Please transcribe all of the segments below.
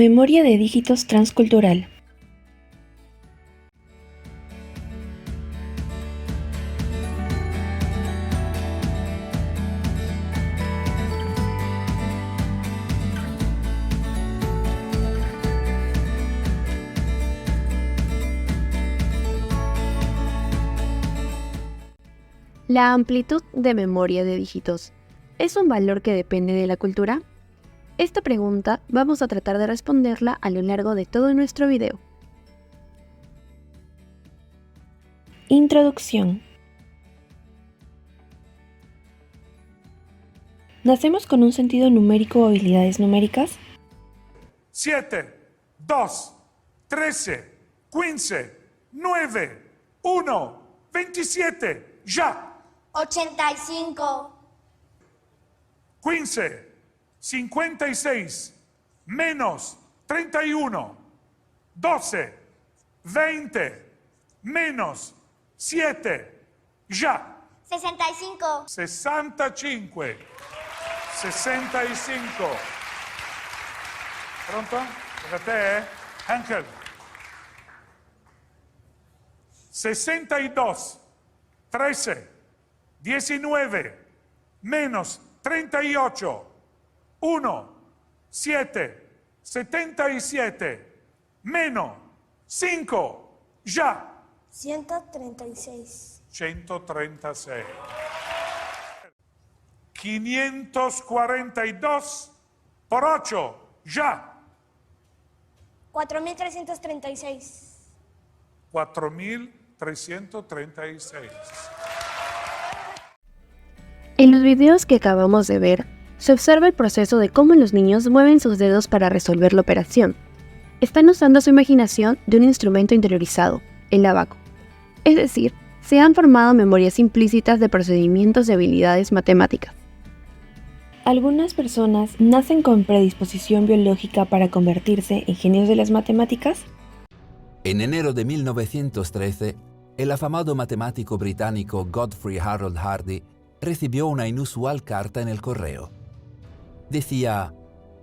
Memoria de dígitos transcultural. La amplitud de memoria de dígitos, ¿es un valor que depende de la cultura? Esta pregunta vamos a tratar de responderla a lo largo de todo nuestro video. Introducción. ¿Nacemos con un sentido numérico o habilidades numéricas? 7, 2, 13, 15, 9, 1, 27, ya. 85, 15, 56, menos 31, 12, 20, menos 7, ya. 65, 65, 65. Pronto? Fíjate, Ángel. 62, 13, 19, menos 38, 1, 7, 77, menos 5, ya. 136, 136. 542 por 8, ya. 4336, 4336. En los videos que acabamos de ver, se observa el proceso de cómo los niños mueven sus dedos para resolver la operación. Están usando su imaginación de un instrumento interiorizado, el abaco. Es decir, se han formado memorias implícitas de procedimientos y habilidades matemáticas. ¿Algunas personas nacen con predisposición biológica para convertirse en genios de las matemáticas? En enero de 1913, el afamado matemático británico Godfrey Harold Hardy recibió una inusual carta en el correo. Decía: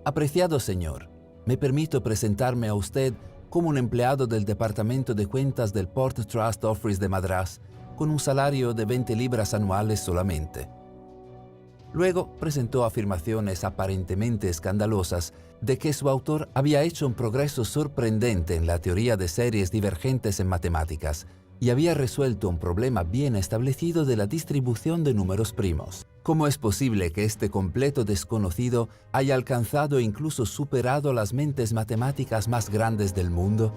«Apreciado señor, me permito presentarme a usted como un empleado del Departamento de Cuentas del Port Trust Office de Madrás, con un salario de 20 libras anuales solamente». Luego presentó afirmaciones aparentemente escandalosas de que su autor había hecho un progreso sorprendente en la teoría de series divergentes en matemáticas y había resuelto un problema bien establecido de la distribución de números primos. ¿Cómo es posible que este completo desconocido haya alcanzado e incluso superado las mentes matemáticas más grandes del mundo?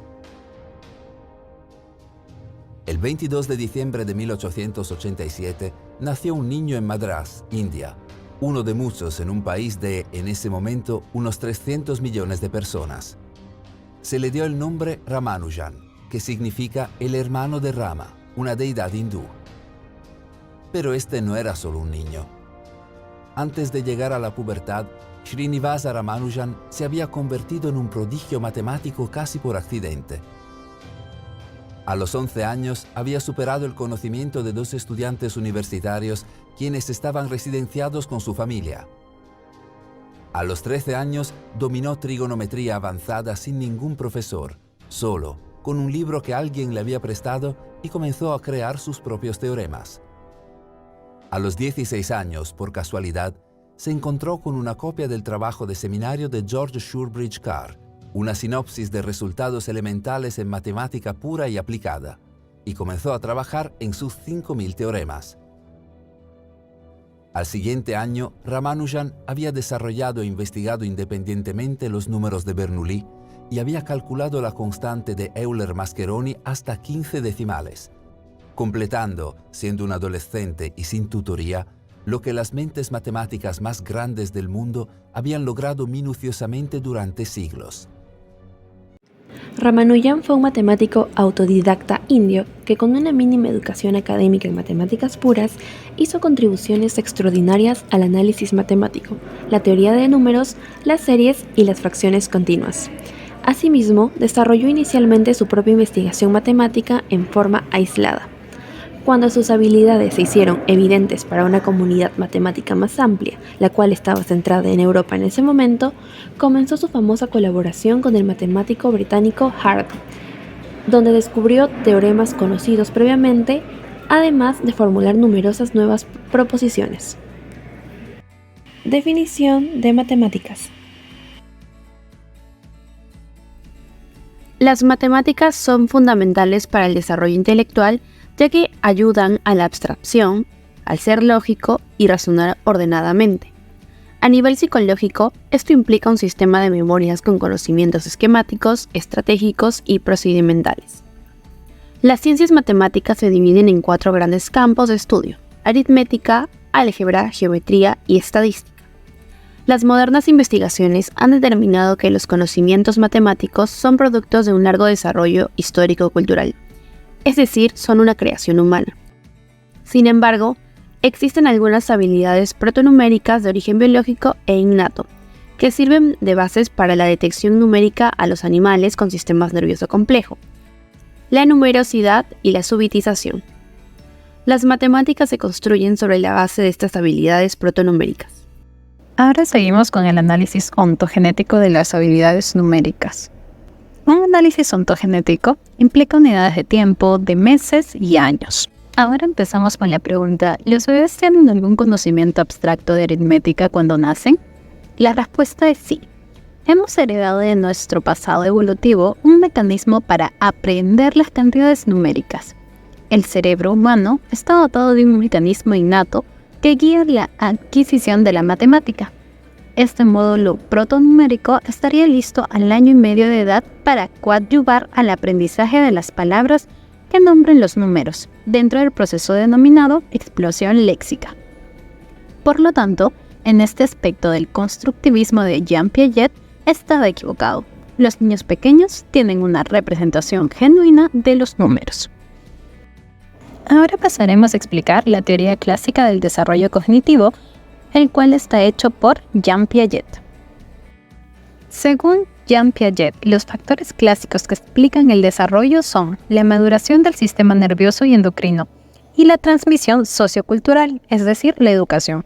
El 22 de diciembre de 1887 nació un niño en Madrás, India, uno de muchos en un país de, en ese momento, unos 300 millones de personas. Se le dio el nombre Ramanujan, que significa el hermano de Rama, una deidad hindú. Pero este no era solo un niño. Antes de llegar a la pubertad, Srinivasa Ramanujan se había convertido en un prodigio matemático casi por accidente. A los 11 años había superado el conocimiento de 2 estudiantes universitarios quienes estaban residenciados con su familia. A los 13 años dominó trigonometría avanzada sin ningún profesor, solo, con un libro que alguien le había prestado, y comenzó a crear sus propios teoremas. A los 16 años, por casualidad, se encontró con una copia del trabajo de seminario de George Shorebridge Carr, una sinopsis de resultados elementales en matemática pura y aplicada, y comenzó a trabajar en sus 5.000 teoremas. Al siguiente año, Ramanujan había desarrollado e investigado independientemente los números de Bernoulli y había calculado la constante de Euler-Mascheroni hasta 15 decimales, completando, siendo un adolescente y sin tutoría, lo que las mentes matemáticas más grandes del mundo habían logrado minuciosamente durante siglos. Ramanujan fue un matemático autodidacta indio que, con una mínima educación académica en matemáticas puras, hizo contribuciones extraordinarias al análisis matemático, la teoría de números, las series y las fracciones continuas. Asimismo, desarrolló inicialmente su propia investigación matemática en forma aislada. Cuando sus habilidades se hicieron evidentes para una comunidad matemática más amplia, la cual estaba centrada en Europa en ese momento, comenzó su famosa colaboración con el matemático británico Hardy, donde descubrió teoremas conocidos previamente, además de formular numerosas nuevas proposiciones. Definición de matemáticas. Las matemáticas son fundamentales para el desarrollo intelectual, ya que ayudan a la abstracción, al ser lógico y razonar ordenadamente. A nivel psicológico, esto implica un sistema de memorias con conocimientos esquemáticos, estratégicos y procedimentales. Las ciencias matemáticas se dividen en 4 grandes campos de estudio: aritmética, álgebra, geometría y estadística. Las modernas investigaciones han determinado que los conocimientos matemáticos son productos de un largo desarrollo histórico-cultural, es decir, son una creación humana. Sin embargo, existen algunas habilidades protonuméricas de origen biológico e innato, que sirven de bases para la detección numérica a los animales con sistemas nervioso complejo, la numerosidad y la subitización. Las matemáticas se construyen sobre la base de estas habilidades protonuméricas. Ahora seguimos con el análisis ontogenético de las habilidades numéricas. Un análisis ontogenético implica unidades de tiempo, de meses y años. Ahora empezamos con la pregunta: ¿los bebés tienen algún conocimiento abstracto de aritmética cuando nacen? La respuesta es sí. Hemos heredado de nuestro pasado evolutivo un mecanismo para aprender las cantidades numéricas. El cerebro humano está dotado de un mecanismo innato que guía la adquisición de la matemática. Este módulo protonumérico estaría listo al año y medio de edad para coadyuvar al aprendizaje de las palabras que nombren los números, dentro del proceso denominado explosión léxica. Por lo tanto, en este aspecto del constructivismo de Jean Piaget estaba equivocado. Los niños pequeños tienen una representación genuina de los números. Ahora pasaremos a explicar la teoría clásica del desarrollo cognitivo, el cual está hecho por Jean Piaget. Según Jean Piaget, los factores clásicos que explican el desarrollo son la maduración del sistema nervioso y endocrino y la transmisión sociocultural, es decir, la educación.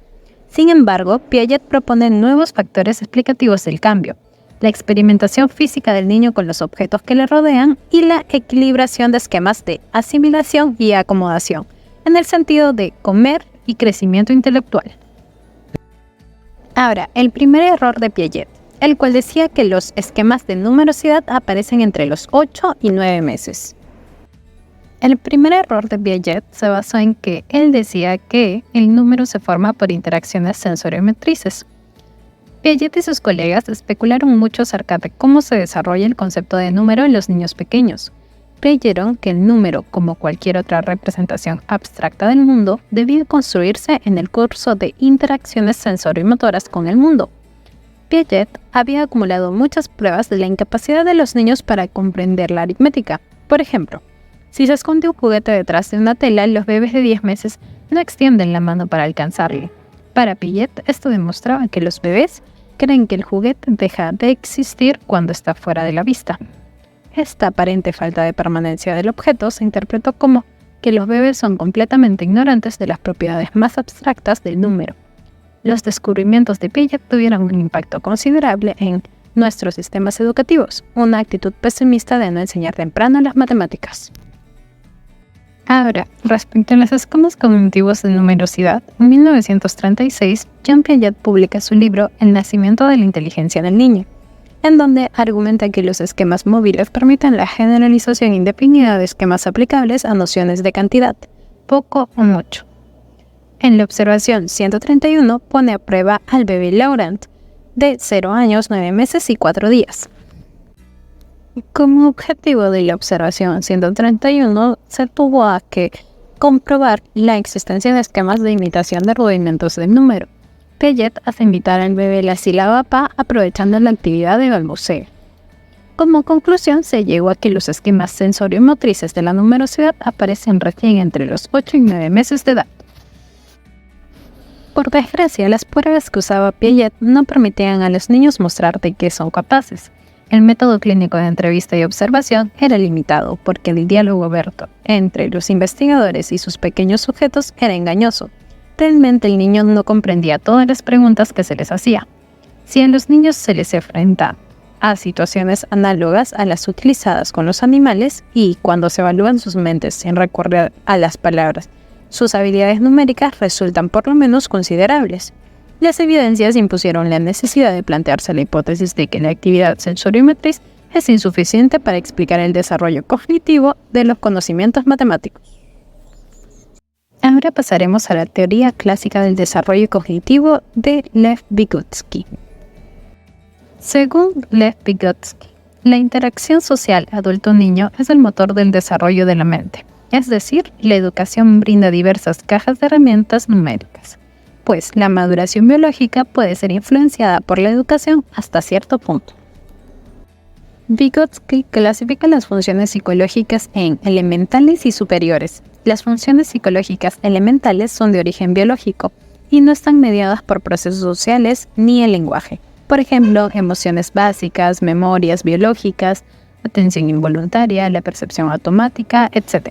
Sin embargo, Piaget propone nuevos factores explicativos del cambio: la experimentación física del niño con los objetos que le rodean y la equilibración de esquemas de asimilación y acomodación, en el sentido de comer y crecimiento intelectual. Ahora, el primer error de Piaget, el cual decía que los esquemas de numerosidad aparecen entre los 8 y 9 meses. El primer error de Piaget se basó en que él decía que el número se forma por interacciones sensoriomotrices. Piaget y sus colegas especularon mucho acerca de cómo se desarrolla el concepto de número en los niños pequeños. Creyeron que el número, como cualquier otra representación abstracta del mundo, debía construirse en el curso de interacciones sensoriomotoras con el mundo. Piaget había acumulado muchas pruebas de la incapacidad de los niños para comprender la aritmética. Por ejemplo, si se esconde un juguete detrás de una tela, los bebés de 10 meses no extienden la mano para alcanzarle. Para Piaget, esto demostraba que los bebés creen que el juguete deja de existir cuando está fuera de la vista. Esta aparente falta de permanencia del objeto se interpretó como que los bebés son completamente ignorantes de las propiedades más abstractas del número. Los descubrimientos de Piaget tuvieron un impacto considerable en nuestros sistemas educativos, una actitud pesimista de no enseñar temprano las matemáticas. Ahora, respecto a los esquemas cognitivos de numerosidad, en 1936, Jean Piaget publica su libro El nacimiento de la inteligencia del niño, en donde argumenta que los esquemas móviles permiten la generalización indefinida de esquemas aplicables a nociones de cantidad, poco o mucho. En la observación 131 pone a prueba al bebé Laurent, de 0 años, 9 meses y 4 días. Como objetivo de la observación 131 se tuvo a que comprobar la existencia de esquemas de imitación de rudimentos del número. Piaget hace invitar al bebé la sílaba pa aprovechando la actividad de balbuceo. Como conclusión se llegó a que los esquemas sensoriomotrices de la numerosidad aparecen recién entre los 8 y 9 meses de edad. Por desgracia, las pruebas que usaba Piaget no permitían a los niños mostrar de qué son capaces. el método clínico de entrevista y observación era limitado porque el diálogo abierto entre los investigadores y sus pequeños sujetos era engañoso. Realmente el niño no comprendía todas las preguntas que se les hacía. Si a los niños se les enfrenta a situaciones análogas a las utilizadas con los animales y cuando se evalúan sus mentes sin recurrir a las palabras, sus habilidades numéricas resultan por lo menos considerables. Las evidencias impusieron la necesidad de plantearse la hipótesis de que la actividad sensoriomotriz es insuficiente para explicar el desarrollo cognitivo de los conocimientos matemáticos. Ahora pasaremos a la teoría clásica del desarrollo cognitivo de Lev Vygotsky. Según Lev Vygotsky, la interacción social adulto-niño es el motor del desarrollo de la mente, es decir, la educación brinda diversas cajas de herramientas numéricas, pues la maduración biológica puede ser influenciada por la educación hasta cierto punto. Vygotsky clasifica las funciones psicológicas en elementales y superiores. Las funciones psicológicas elementales son de origen biológico y no están mediadas por procesos sociales ni el lenguaje. Por ejemplo, emociones básicas, memorias biológicas, atención involuntaria, la percepción automática, etc.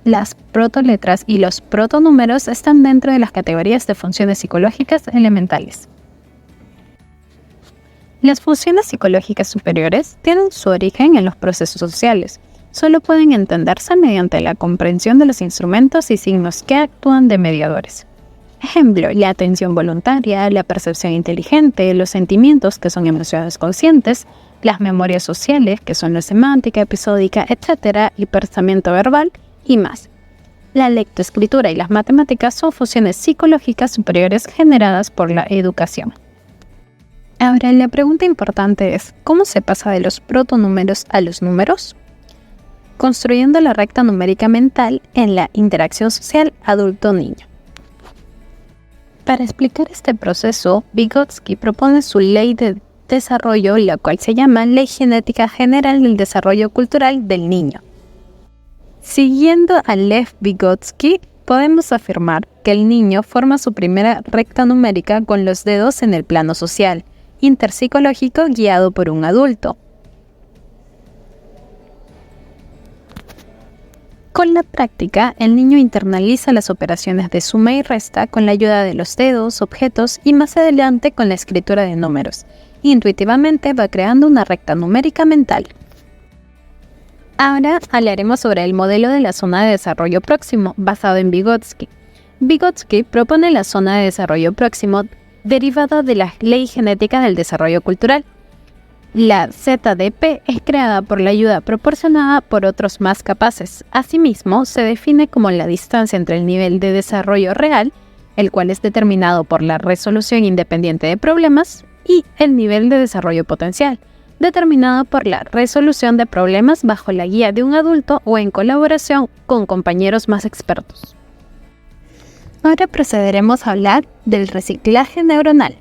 Las protoletras y los protonúmeros están dentro de las categorías de funciones psicológicas elementales. Las funciones psicológicas superiores tienen su origen en los procesos sociales. Solo pueden entenderse mediante la comprensión de los instrumentos y signos que actúan de mediadores. Ejemplo, la atención voluntaria, la percepción inteligente, los sentimientos, que son emociones conscientes, las memorias sociales, que son la semántica, episódica, etc., y pensamiento verbal, y más. La lectoescritura y las matemáticas son funciones psicológicas superiores generadas por la educación. Ahora, la pregunta importante es, ¿cómo se pasa de los protonúmeros a los números? Construyendo la recta numérica mental en la interacción social adulto-niño. Para explicar este proceso, Vygotsky propone su ley de desarrollo, la cual se llama Ley Genética General del Desarrollo Cultural del Niño. Siguiendo a Lev Vygotsky, podemos afirmar que el niño forma su primera recta numérica con los dedos en el plano social, interpsicológico guiado por un adulto. Con la práctica, el niño internaliza las operaciones de suma y resta con la ayuda de los dedos, objetos y más adelante con la escritura de números. Intuitivamente va creando una recta numérica mental. Ahora hablaremos sobre el modelo de la zona de desarrollo próximo, basado en Vygotsky. Vygotsky propone la zona de desarrollo próximo derivada de la ley genética del desarrollo cultural. La ZDP es creada por la ayuda proporcionada por otros más capaces. Asimismo, se define como la distancia entre el nivel de desarrollo real, el cual es determinado por la resolución independiente de problemas, y el nivel de desarrollo potencial, determinado por la resolución de problemas bajo la guía de un adulto o en colaboración con compañeros más expertos. Ahora procederemos a hablar del reciclaje neuronal,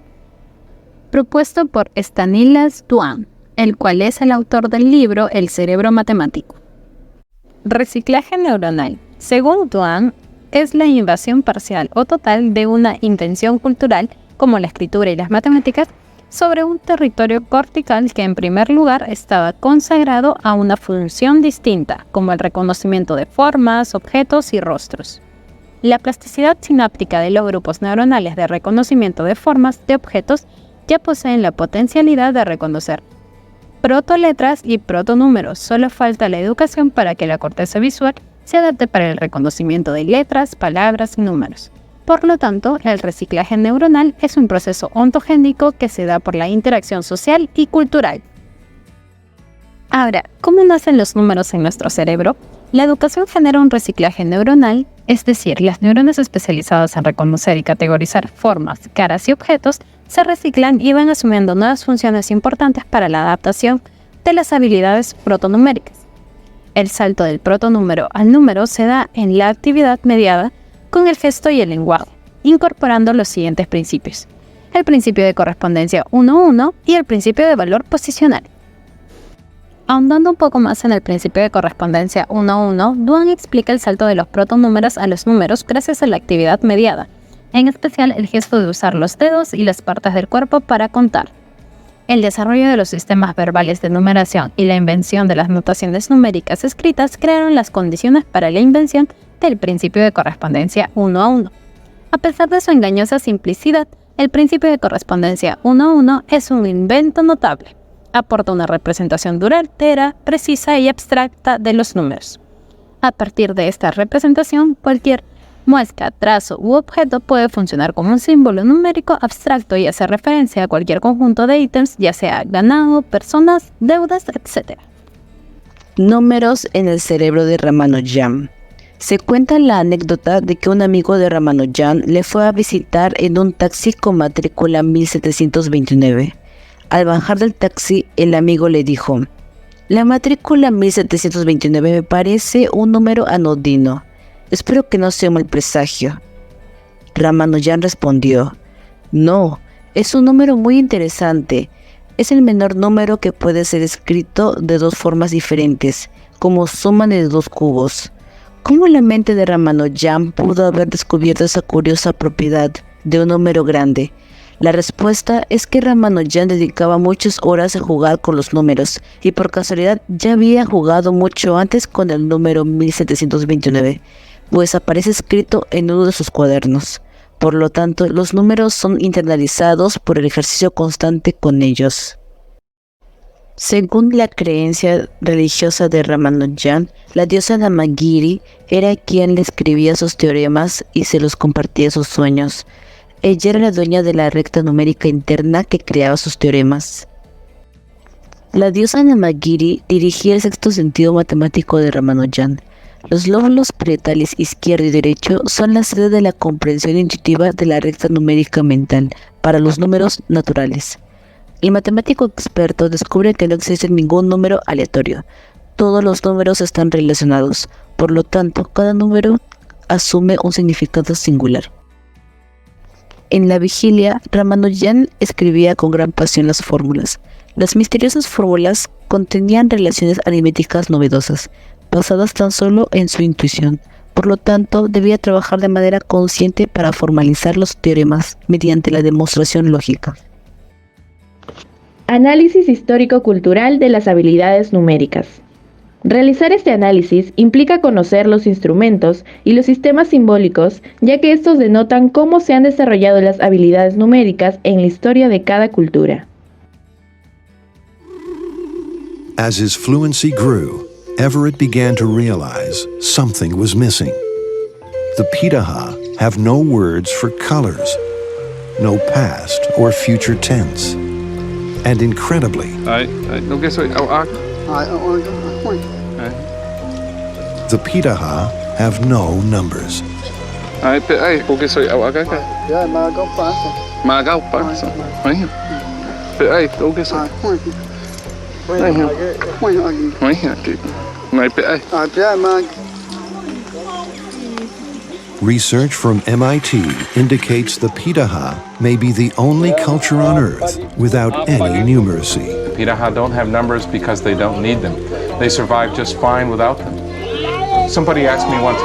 propuesto por Stanislas Dehaene, el cual es el autor del libro El cerebro matemático. Reciclaje neuronal, según Dehaene, es la invasión parcial o total de una intención cultural, como la escritura y las matemáticas, sobre un territorio cortical que en primer lugar estaba consagrado a una función distinta, como el reconocimiento de formas, objetos y rostros. La plasticidad sináptica de los grupos neuronales de reconocimiento de formas de objetos ya poseen la potencialidad de reconocer protoletras y protonúmeros. Solo falta la educación para que la corteza visual se adapte para el reconocimiento de letras, palabras y números. Por lo tanto, el reciclaje neuronal es un proceso ontogénico que se da por la interacción social y cultural. Ahora, ¿cómo nacen los números en nuestro cerebro? La educación genera un reciclaje neuronal, es decir, las neuronas especializadas en reconocer y categorizar formas, caras y objetos se reciclan y van asumiendo nuevas funciones importantes para la adaptación de las habilidades protonuméricas. El salto del protonúmero al número se da en la actividad mediada con el gesto y el lenguaje, incorporando los siguientes principios: el principio de correspondencia 1-1 y el principio de valor posicional. Ahondando un poco más en el principio de correspondencia 1-1, Dehaene explica el salto de los protonúmeros a los números gracias a la actividad mediada, en especial el gesto de usar los dedos y las partes del cuerpo para contar. El desarrollo de los sistemas verbales de numeración y la invención de las notaciones numéricas escritas crearon las condiciones para la invención del principio de correspondencia 1 a 1. A pesar de su engañosa simplicidad, el principio de correspondencia 1 a 1 es un invento notable. Aporta una representación duradera, precisa y abstracta de los números. A partir de esta representación, cualquier muesca, trazo u objeto puede funcionar como un símbolo numérico abstracto y hacer referencia a cualquier conjunto de ítems, ya sea ganado, personas, deudas, etc. Números en el cerebro de Ramanujan. Se cuenta la anécdota de que un amigo de Ramanujan le fue a visitar en un taxi con matrícula 1729. Al bajar del taxi, el amigo le dijo: «La matrícula 1729 me parece un número anodino. Espero que no sea un mal presagio». Ramanujan respondió: «No, es un número muy interesante. Es el menor número que puede ser escrito de dos formas diferentes, como suma de dos cubos». ¿Cómo la mente de Ramanujan pudo haber descubierto esa curiosa propiedad de un número grande? La respuesta es que Ramanujan dedicaba muchas horas a jugar con los números y por casualidad ya había jugado mucho antes con el número 1729, pues aparece escrito en uno de sus cuadernos. Por lo tanto, los números son internalizados por el ejercicio constante con ellos. Según la creencia religiosa de Ramanujan, la diosa Namagiri era quien le escribía sus teoremas y se los compartía en sus sueños. Ella era la dueña de la recta numérica interna que creaba sus teoremas. La diosa Namagiri dirigía el sexto sentido matemático de Ramanujan. Los lóbulos parietales izquierdo y derecho son la sede de la comprensión intuitiva de la recta numérica mental para los números naturales. El matemático experto descubre que no existe ningún número aleatorio. Todos los números están relacionados, por lo tanto, cada número asume un significado singular. En la vigilia, Ramanujan escribía con gran pasión las fórmulas. Las misteriosas fórmulas contenían relaciones aritméticas novedosas, basadas tan solo en su intuición. Por lo tanto, debía trabajar de manera consciente para formalizar los teoremas mediante la demostración lógica. Análisis histórico-cultural de las habilidades numéricas. Realizar este análisis implica conocer los instrumentos y los sistemas simbólicos, ya que estos denotan cómo se han desarrollado las habilidades numéricas en la historia de cada cultura. As his fluency grew, Everett began to realize something was missing. The Pitaha have no words for colors, no past or future tense. And incredibly, the Pitaha have no numbers. Research from MIT indicates the Pitaha may be the only culture on Earth without any numeracy. The Pitaha don't have numbers because they don't need them. They survive just fine without them. Somebody asked me once,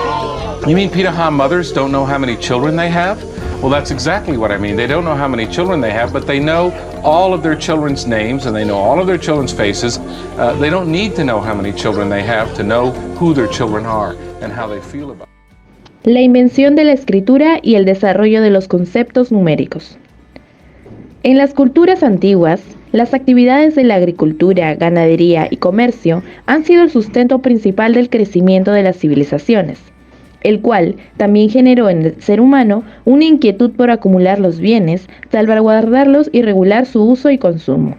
"You mean Pitaha mothers don't know how many children they have?" Well, that's exactly what I mean. They don't know how many children they have, but they know all of their children's names and they know all of their children's faces. They don't need to know how many children they have to know who their children are and how they feel about it. La invención de la escritura y el desarrollo de los conceptos numéricos. En las culturas antiguas, las actividades de la agricultura, ganadería y comercio han sido el sustento principal del crecimiento de las civilizaciones, el cual también generó en el ser humano una inquietud por acumular los bienes, salvaguardarlos y regular su uso y consumo.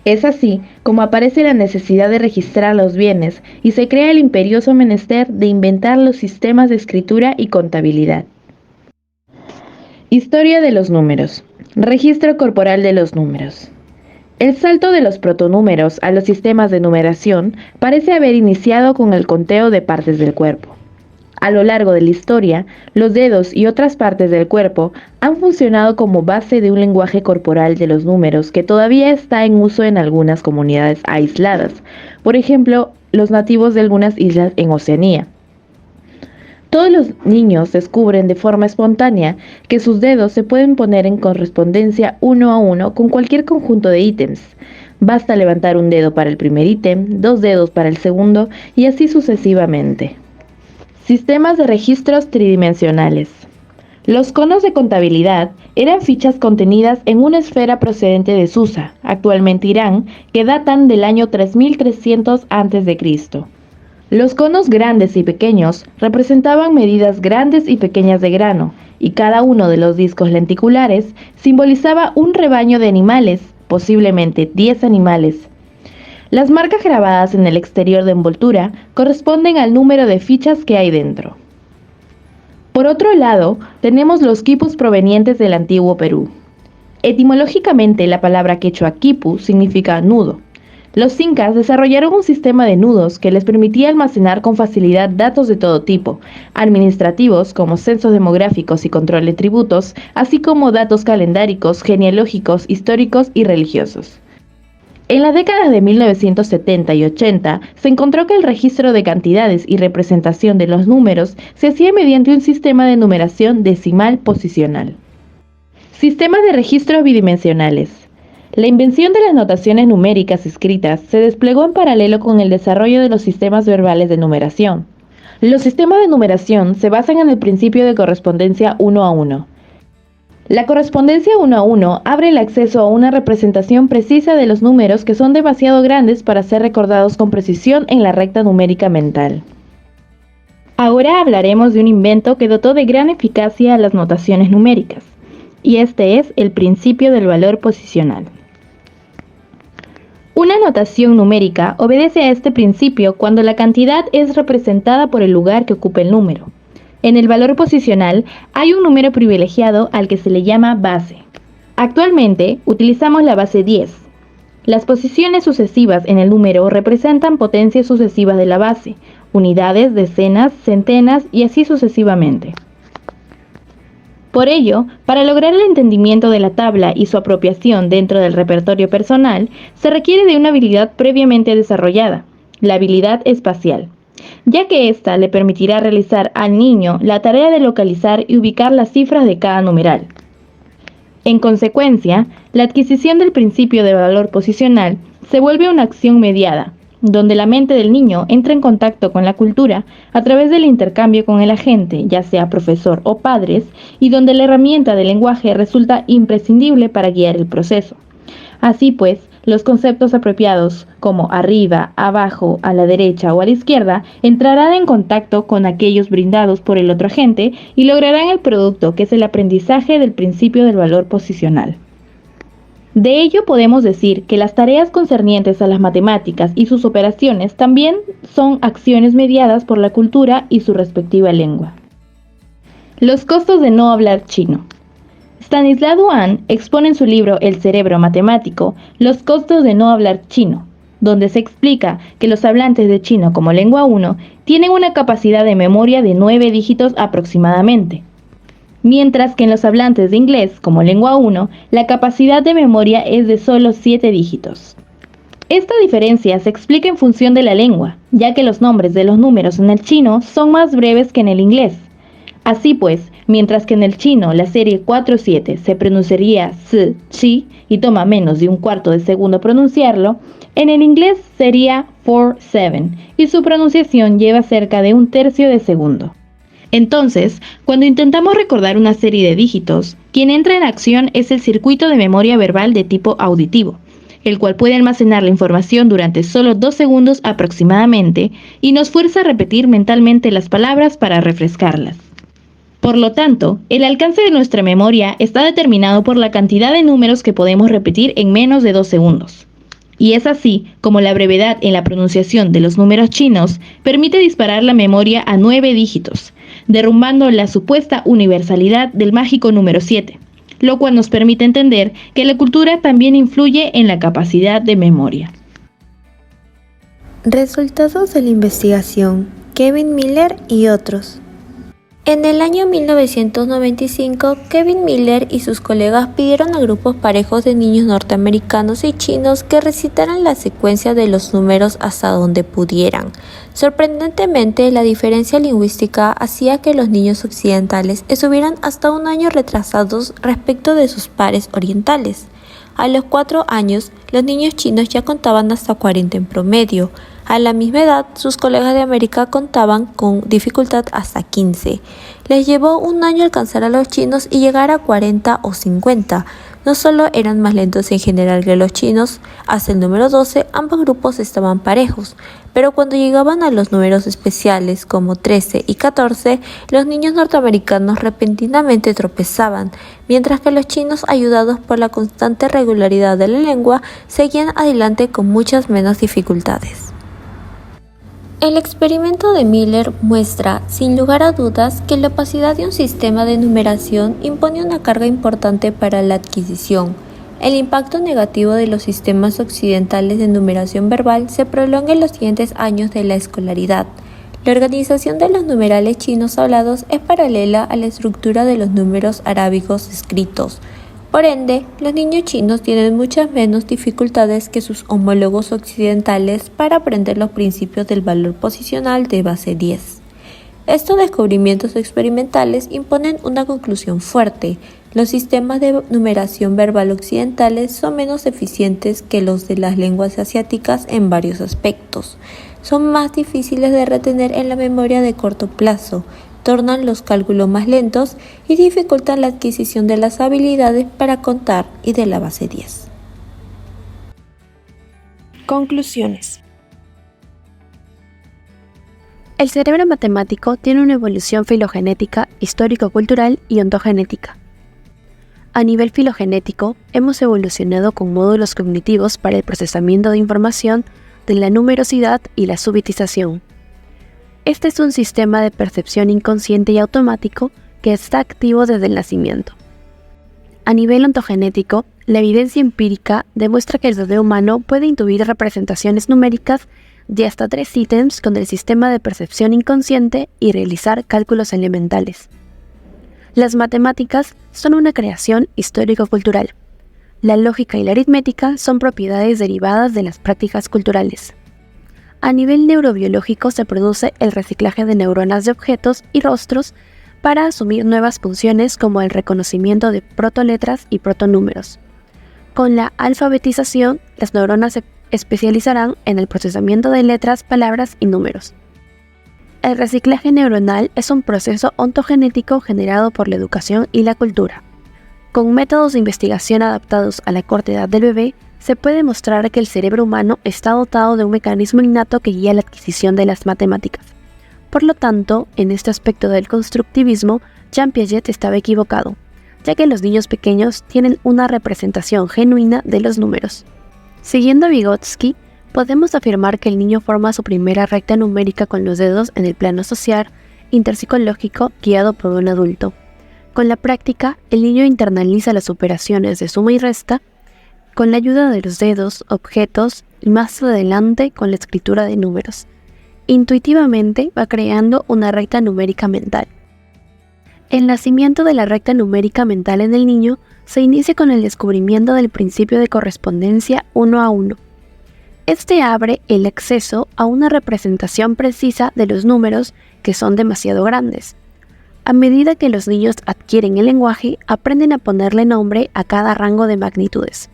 Es así como aparece la necesidad de registrar los bienes y se crea el imperioso menester de inventar los sistemas de escritura y contabilidad. Historia de los números. Registro corporal de los números. El salto de los protonúmeros a los sistemas de numeración parece haber iniciado con el conteo de partes del cuerpo. A lo largo de la historia, los dedos y otras partes del cuerpo han funcionado como base de un lenguaje corporal de los números que todavía está en uso en algunas comunidades aisladas, por ejemplo, los nativos de algunas islas en Oceanía. Todos los niños descubren de forma espontánea que sus dedos se pueden poner en correspondencia uno a uno con cualquier conjunto de ítems. Basta levantar un dedo para el primer ítem, 2 dedos para el segundo y así sucesivamente. Sistemas de registros tridimensionales. Los conos de contabilidad eran fichas contenidas en una esfera procedente de Susa, actualmente Irán, que datan del año 3300 a.C. Los conos grandes y pequeños representaban medidas grandes y pequeñas de grano, y cada uno de los discos lenticulares simbolizaba un rebaño de animales, posiblemente 10 animales. Las marcas grabadas en el exterior de envoltura corresponden al número de fichas que hay dentro. Por otro lado, tenemos los quipus provenientes del antiguo Perú. Etimológicamente, la palabra quechua quipu significa nudo. Los incas desarrollaron un sistema de nudos que les permitía almacenar con facilidad datos de todo tipo, administrativos como censos demográficos y control de tributos, así como datos calendáricos, genealógicos, históricos y religiosos. En las décadas de 1970 y 80 se encontró que el registro de cantidades y representación de los números se hacía mediante un sistema de numeración decimal posicional. Sistemas de registros bidimensionales. La invención de las notaciones numéricas escritas se desplegó en paralelo con el desarrollo de los sistemas verbales de numeración. Los sistemas de numeración se basan en el principio de correspondencia 1 a 1. La correspondencia 1 a 1 abre el acceso a una representación precisa de los números que son demasiado grandes para ser recordados con precisión en la recta numérica mental. Ahora hablaremos de un invento que dotó de gran eficacia a las notaciones numéricas, y este es el principio del valor posicional. Una notación numérica obedece a este principio cuando la cantidad es representada por el lugar que ocupa el número. En el valor posicional hay un número privilegiado al que se le llama base. Actualmente utilizamos la base 10. Las posiciones sucesivas en el número representan potencias sucesivas de la base, unidades, decenas, centenas y así sucesivamente. Por ello, para lograr el entendimiento de la tabla y su apropiación dentro del repertorio personal, se requiere de una habilidad previamente desarrollada, la habilidad espacial, ya que ésta le permitirá realizar al niño la tarea de localizar y ubicar las cifras de cada numeral. En consecuencia, la adquisición del principio de valor posicional se vuelve una acción mediada, donde la mente del niño entra en contacto con la cultura a través del intercambio con el agente, ya sea profesor o padres, y donde la herramienta del lenguaje resulta imprescindible para guiar el proceso. Así pues, los conceptos apropiados como arriba, abajo, a la derecha o a la izquierda entrarán en contacto con aquellos brindados por el otro agente y lograrán el producto que es el aprendizaje del principio del valor posicional. De ello podemos decir que las tareas concernientes a las matemáticas y sus operaciones también son acciones mediadas por la cultura y su respectiva lengua. Los costos de no hablar chino. Stanislas Dehaene expone en su libro El cerebro matemático los costos de no hablar chino, donde se explica que los hablantes de chino como lengua 1 tienen una capacidad de memoria de 9 dígitos aproximadamente, mientras que en los hablantes de inglés como lengua 1 la capacidad de memoria es de solo 7 dígitos. Esta diferencia se explica en función de la lengua, ya que los nombres de los números en el chino son más breves que en el inglés. Así pues, mientras que en el chino la serie 4-7 se pronunciaría s, chi y toma menos de un cuarto de segundo pronunciarlo, en el inglés sería 4-7 y su pronunciación lleva cerca de un tercio de segundo. Entonces, cuando intentamos recordar una serie de dígitos, quien entra en acción es el circuito de memoria verbal de tipo auditivo, el cual puede almacenar la información durante solo 2 segundos aproximadamente y nos fuerza a repetir mentalmente las palabras para refrescarlas. Por lo tanto, el alcance de nuestra memoria está determinado por la cantidad de números que podemos repetir en menos de 2 segundos. Y es así como la brevedad en la pronunciación de los números chinos permite disparar la memoria a 9 dígitos, derrumbando la supuesta universalidad del mágico número 7, lo cual nos permite entender que la cultura también influye en la capacidad de memoria. Resultados de la investigación: Kevin Miller y otros. En el año 1995, Kevin Miller y sus colegas pidieron a grupos parejos de niños norteamericanos y chinos que recitaran la secuencia de los números hasta donde pudieran. Sorprendentemente, la diferencia lingüística hacía que los niños occidentales estuvieran hasta un año retrasados respecto de sus pares orientales. A los 4 años, los niños chinos ya contaban hasta 40 en promedio. A la misma edad, sus colegas de América contaban con dificultad hasta 15. Les llevó un año alcanzar a los chinos y llegar a 40 o 50. No solo eran más lentos en general que los chinos, hasta el número 12 ambos grupos estaban parejos, pero cuando llegaban a los números especiales como 13 y 14, los niños norteamericanos repentinamente tropezaban, mientras que los chinos, ayudados por la constante regularidad de la lengua, seguían adelante con muchas menos dificultades. El experimento de Miller muestra, sin lugar a dudas, que la opacidad de un sistema de numeración impone una carga importante para la adquisición. El impacto negativo de los sistemas occidentales de numeración verbal se prolonga en los siguientes años de la escolaridad. La organización de los numerales chinos hablados es paralela a la estructura de los números arábigos escritos. Por ende, los niños chinos tienen muchas menos dificultades que sus homólogos occidentales para aprender los principios del valor posicional de base 10. Estos descubrimientos experimentales imponen una conclusión fuerte: los sistemas de numeración verbal occidentales son menos eficientes que los de las lenguas asiáticas en varios aspectos. Son más difíciles de retener en la memoria de corto plazo, tornan los cálculos más lentos y dificultan la adquisición de las habilidades para contar y de la base 10. Conclusiones. El cerebro matemático tiene una evolución filogenética, histórico-cultural y ontogenética. A nivel filogenético, hemos evolucionado con módulos cognitivos para el procesamiento de información de la numerosidad y la subitización. Este es un sistema de percepción inconsciente y automático que está activo desde el nacimiento. A nivel ontogenético, la evidencia empírica demuestra que el bebé humano puede intuir representaciones numéricas de hasta 3 ítems con el sistema de percepción inconsciente y realizar cálculos elementales. Las matemáticas son una creación histórico-cultural. La lógica y la aritmética son propiedades derivadas de las prácticas culturales. A nivel neurobiológico se produce el reciclaje de neuronas de objetos y rostros para asumir nuevas funciones como el reconocimiento de protoletras y protonúmeros. Con la alfabetización, las neuronas se especializarán en el procesamiento de letras, palabras y números. El reciclaje neuronal es un proceso ontogenético generado por la educación y la cultura. Con métodos de investigación adaptados a la corta edad del bebé, se puede mostrar que el cerebro humano está dotado de un mecanismo innato que guía la adquisición de las matemáticas. Por lo tanto, en este aspecto del constructivismo, Jean Piaget estaba equivocado, ya que los niños pequeños tienen una representación genuina de los números. Siguiendo a Vygotsky, podemos afirmar que el niño forma su primera recta numérica con los dedos en el plano social, interpsicológico, guiado por un adulto. Con la práctica, el niño internaliza las operaciones de suma y resta con la ayuda de los dedos, objetos y más adelante con la escritura de números. Intuitivamente va creando una recta numérica mental. El nacimiento de la recta numérica mental en el niño se inicia con el descubrimiento del principio de correspondencia 1 a 1. Este abre el acceso a una representación precisa de los números que son demasiado grandes. A medida que los niños adquieren el lenguaje, aprenden a ponerle nombre a cada rango de magnitudes.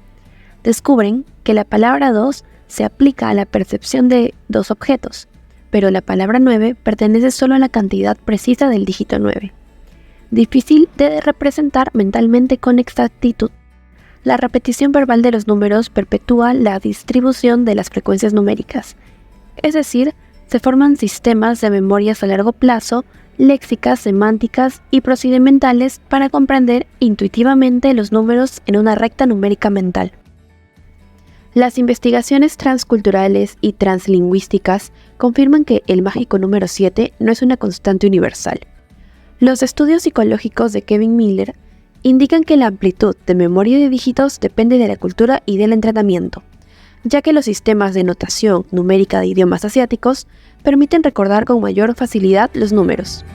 Descubren que la palabra 2 se aplica a la percepción de 2 objetos, pero la palabra 9 pertenece solo a la cantidad precisa del dígito 9. Difícil de representar mentalmente con exactitud. La repetición verbal de los números perpetúa la distribución de las frecuencias numéricas, es decir, se forman sistemas de memorias a largo plazo, léxicas, semánticas y procedimentales para comprender intuitivamente los números en una recta numérica mental. Las investigaciones transculturales y translingüísticas confirman que el mágico número 7 no es una constante universal. Los estudios psicológicos de Kevin Miller indican que la amplitud de memoria de dígitos depende de la cultura y del entrenamiento, ya que los sistemas de notación numérica de idiomas asiáticos permiten recordar con mayor facilidad los números.